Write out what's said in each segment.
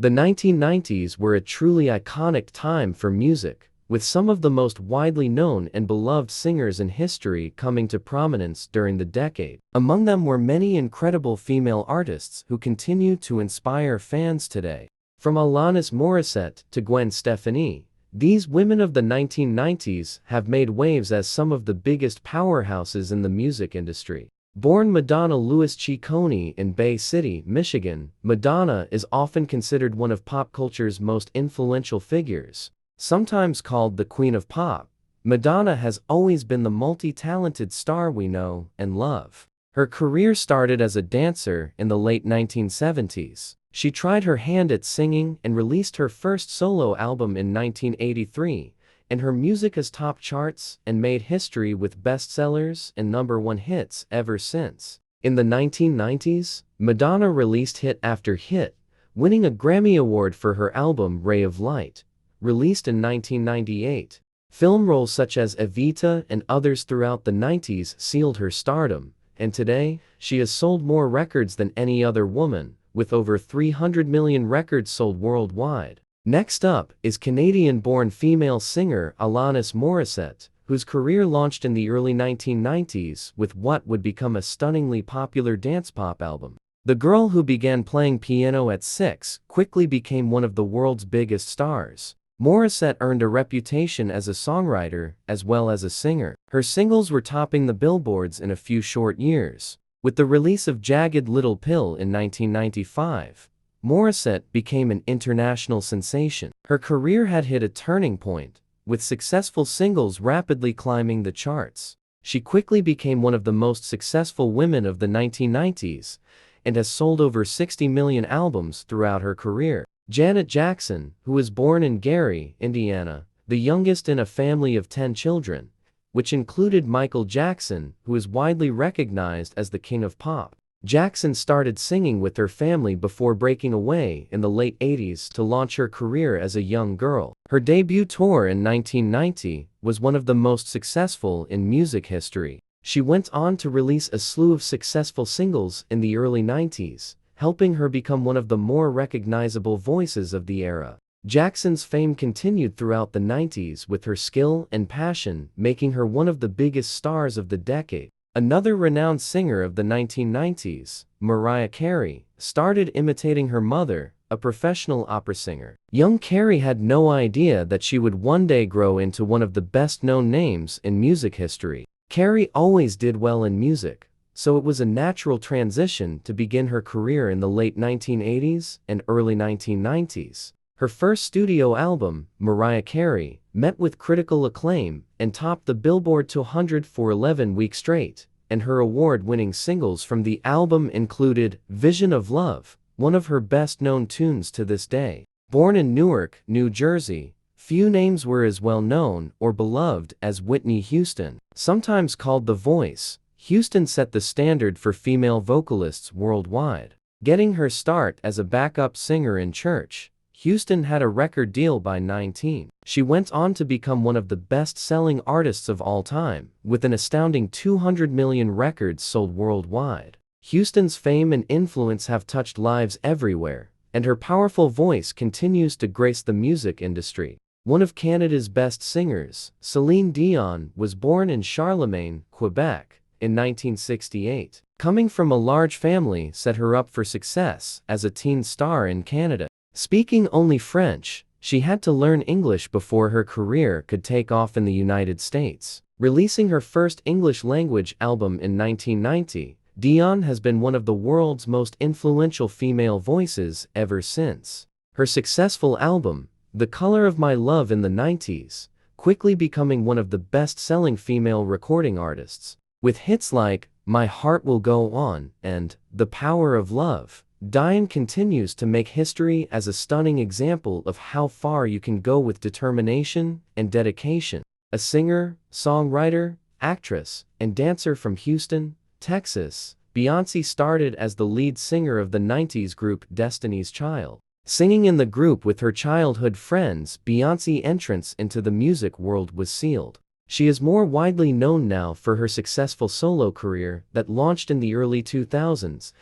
The 1990s were a truly iconic time for music, with some of the most widely known and beloved singers in history coming to prominence during the decade. Among them were many incredible female artists who continue to inspire fans today. From Alanis Morissette to Gwen Stefani, these women of the 1990s have made waves as some of the biggest powerhouses in the music industry. Born Madonna Louis Ciccone in Bay City, Michigan, Madonna is often considered one of pop culture's most influential figures. Sometimes called the Queen of Pop, Madonna has always been the multi-talented star we know and love. Her career started as a dancer in the late 1970s. She tried her hand at singing and released her first solo album in 1983, and her music has topped charts and made history with bestsellers and #1 hits ever since. In the 1990s, Madonna released hit after hit, winning a Grammy Award for her album Ray of Light, released in 1998. Film roles such as Evita and others throughout the 90s sealed her stardom, and today, she has sold more records than any other woman, with over 300 million records sold worldwide. Next up is Canadian-born female singer Alanis Morissette, whose career launched in the early 1990s with what would become a stunningly popular dance pop album. The girl who began playing piano at 6 quickly became one of the world's biggest stars. Morissette earned a reputation as a songwriter as well as a singer. Her singles were topping the billboards in a few short years. With the release of Jagged Little Pill in 1995, Morissette became an international sensation. Her career had hit a turning point, with successful singles rapidly climbing the charts. She quickly became one of the most successful women of the 1990s, and has sold over 60 million albums throughout her career. Janet Jackson, who was born in Gary, Indiana, the youngest in a family of 10 children, which included Michael Jackson, who is widely recognized as the King of Pop. Jackson started singing with her family before breaking away in the late 80s to launch her career as a young girl. Her debut tour in 1990 was one of the most successful in music history. She went on to release a slew of successful singles in the early 90s, helping her become one of the more recognizable voices of the era. Jackson's fame continued throughout the 90s with her skill and passion making her one of the biggest stars of the decade. Another renowned singer of the 1990s, Mariah Carey, started imitating her mother, a professional opera singer. Young Carey had no idea that she would one day grow into one of the best-known names in music history. Carey always did well in music, so it was a natural transition to begin her career in the late 1980s and early 1990s. Her first studio album, Mariah Carey, met with critical acclaim and topped the Billboard 200 for 11 weeks straight, and her award-winning singles from the album included Vision of Love, one of her best-known tunes to this day. Born in Newark, New Jersey, few names were as well-known or beloved as Whitney Houston. Sometimes called The Voice, Houston set the standard for female vocalists worldwide. Getting her start as a backup singer in church, Houston had a record deal by 19. She went on to become one of the best-selling artists of all time, with an astounding 200 million records sold worldwide. Houston's fame and influence have touched lives everywhere, and her powerful voice continues to grace the music industry. One of Canada's best singers, Celine Dion, was born in Charlemagne, Quebec, in 1968. Coming from a large family set her up for success as a teen star in Canada. Speaking only French, she had to learn English before her career could take off in the United States. Releasing her first English-language album in 1990, Dion has been one of the world's most influential female voices ever since. Her successful album, The Color of My Love in the 90s, quickly becoming one of the best-selling female recording artists. With hits like My Heart Will Go On and The Power of Love, Dion continues to make history as a stunning example of how far you can go with determination and dedication. A singer, songwriter, actress, and dancer from Houston, Texas, Beyonce started as the lead singer of the 90s group Destiny's Child. Singing in the group with her childhood friends, Beyonce's entrance into the music world was sealed. She is more widely known now for her successful solo career that launched in the early 2000s,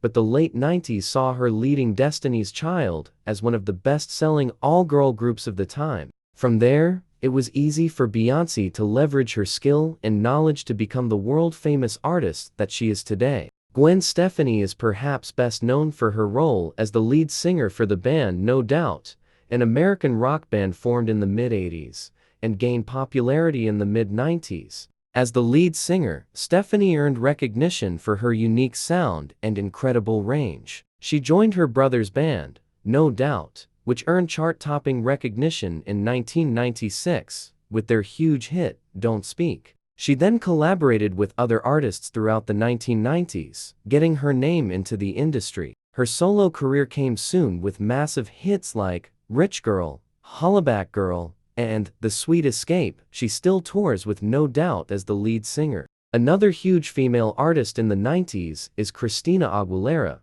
but the late 90s saw her leading Destiny's Child as one of the best-selling all-girl groups of the time. From there, it was easy for Beyoncé to leverage her skill and knowledge to become the world-famous artist that she is today. Gwen Stefani is perhaps best known for her role as the lead singer for the band No Doubt, an American rock band formed in the mid-80s, and gained popularity in the mid-90s. As the lead singer, Stefani earned recognition for her unique sound and incredible range. She joined her brother's band, No Doubt, which earned chart-topping recognition in 1996, with their huge hit, Don't Speak. She then collaborated with other artists throughout the 1990s, getting her name into the industry. Her solo career came soon with massive hits like Rich Girl, Hollaback Girl, and The Sweet Escape. She still tours with No Doubt as the lead singer. Another huge female artist in the 90s is Christina Aguilera,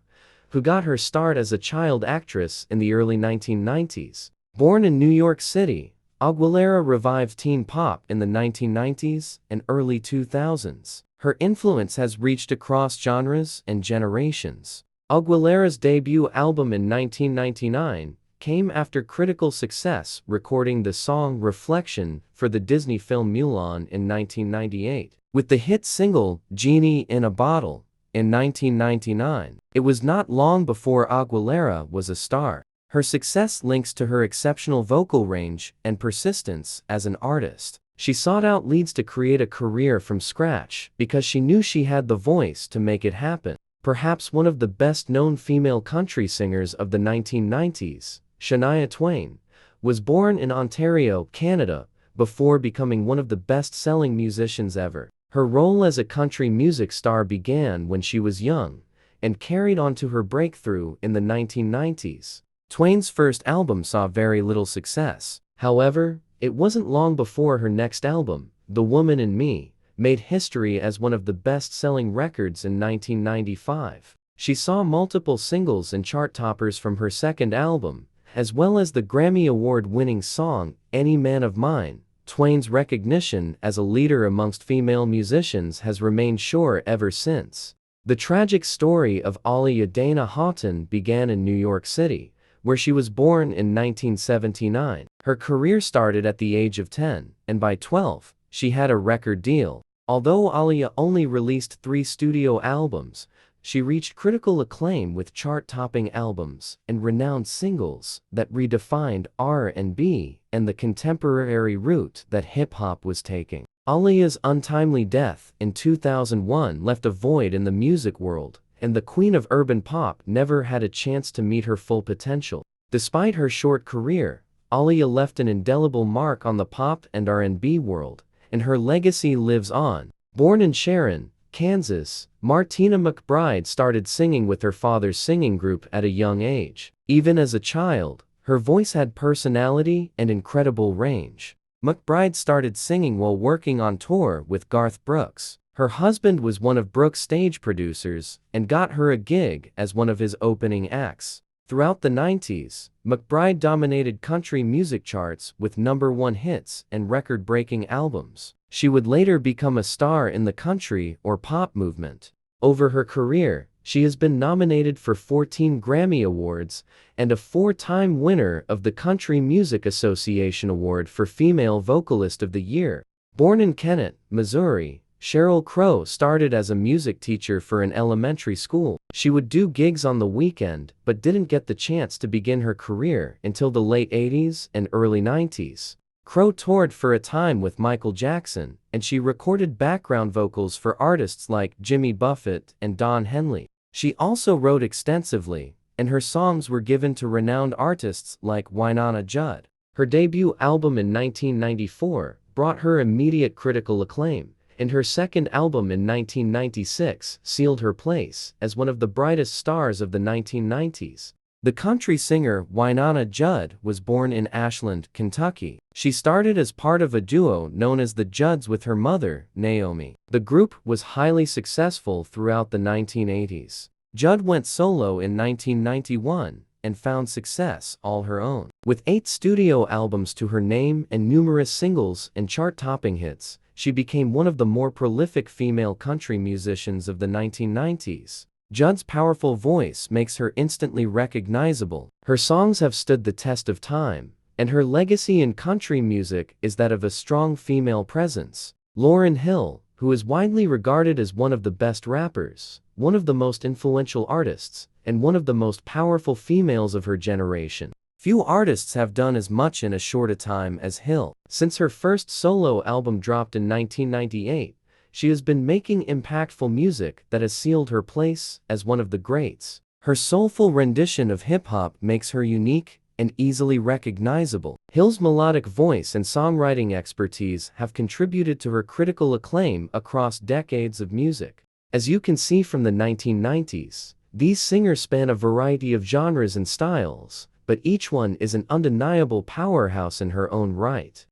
who got her start as a child actress in the early 1990s. Born in New York City, Aguilera revived teen pop in the 1990s and early 2000s. Her influence has reached across genres and generations. Aguilera's debut album in 1999 came after critical success recording the song Reflection for the Disney film Mulan in 1998. With the hit single Genie in a Bottle in 1999, it was not long before Aguilera was a star. Her success links to her exceptional vocal range and persistence as an artist. She sought out leads to create a career from scratch because she knew she had the voice to make it happen. Perhaps one of the best-known female country singers of the 1990s, Shania Twain, was born in Ontario, Canada, before becoming one of the best-selling musicians ever. Her role as a country music star began when she was young and carried on to her breakthrough in the 1990s. Twain's first album saw very little success. However, it wasn't long before her next album, The Woman in Me, made history as one of the best-selling records in 1995. She saw multiple singles and chart toppers from her second album, as well as the Grammy Award-winning song, Any Man of Mine. Twain's recognition as a leader amongst female musicians has remained sure ever since. The tragic story of Aaliyah Dana Houghton began in New York City, where she was born in 1979. Her career started at the age of 10, and by 12, she had a record deal. Although Aaliyah only released 3 studio albums, she reached critical acclaim with chart-topping albums and renowned singles that redefined R&B and the contemporary route that hip-hop was taking. Aaliyah's untimely death in 2001 left a void in the music world, and the queen of urban pop never had a chance to meet her full potential. Despite her short career, Aaliyah left an indelible mark on the pop and R&B world, and her legacy lives on. Born in Sharon, Kansas, Martina McBride started singing with her father's singing group at a young age. Even as a child, her voice had personality and incredible range. McBride started singing while working on tour with Garth Brooks. Her husband was one of Brooks' stage producers and got her a gig as one of his opening acts. Throughout the 90s, McBride dominated country music charts with #1 hits and record-breaking albums. She would later become a star in the country or pop movement. Over her career, she has been nominated for 14 Grammy Awards and a 4-time winner of the Country Music Association Award for Female Vocalist of the Year. Born in Kennett, Missouri, Sheryl Crow started as a music teacher for an elementary school. She would do gigs on the weekend, but didn't get the chance to begin her career until the late 80s and early 90s. Crow toured for a time with Michael Jackson, and she recorded background vocals for artists like Jimmy Buffett and Don Henley. She also wrote extensively, and her songs were given to renowned artists like Wynonna Judd. Her debut album in 1994 brought her immediate critical acclaim, and her second album in 1996 sealed her place as one of the brightest stars of the 1990s. The country singer Wynonna Judd was born in Ashland, Kentucky. She started as part of a duo known as the Judds with her mother, Naomi. The group was highly successful throughout the 1980s. Judd went solo in 1991 and found success all her own. With 8 studio albums to her name and numerous singles and chart-topping hits, she became one of the more prolific female country musicians of the 1990s. Judd's powerful voice makes her instantly recognizable. Her songs have stood the test of time, and her legacy in country music is that of a strong female presence. Lauryn Hill, who is widely regarded as one of the best rappers, one of the most influential artists, and one of the most powerful females of her generation. Few artists have done as much in as short a time as Hill. Since her first solo album dropped in 1998, she has been making impactful music that has sealed her place as one of the greats. Her soulful rendition of hip-hop makes her unique and easily recognizable. Hill's melodic voice and songwriting expertise have contributed to her critical acclaim across decades of music. As you can see from the 1990s, these singers span a variety of genres and styles, but each one is an undeniable powerhouse in her own right.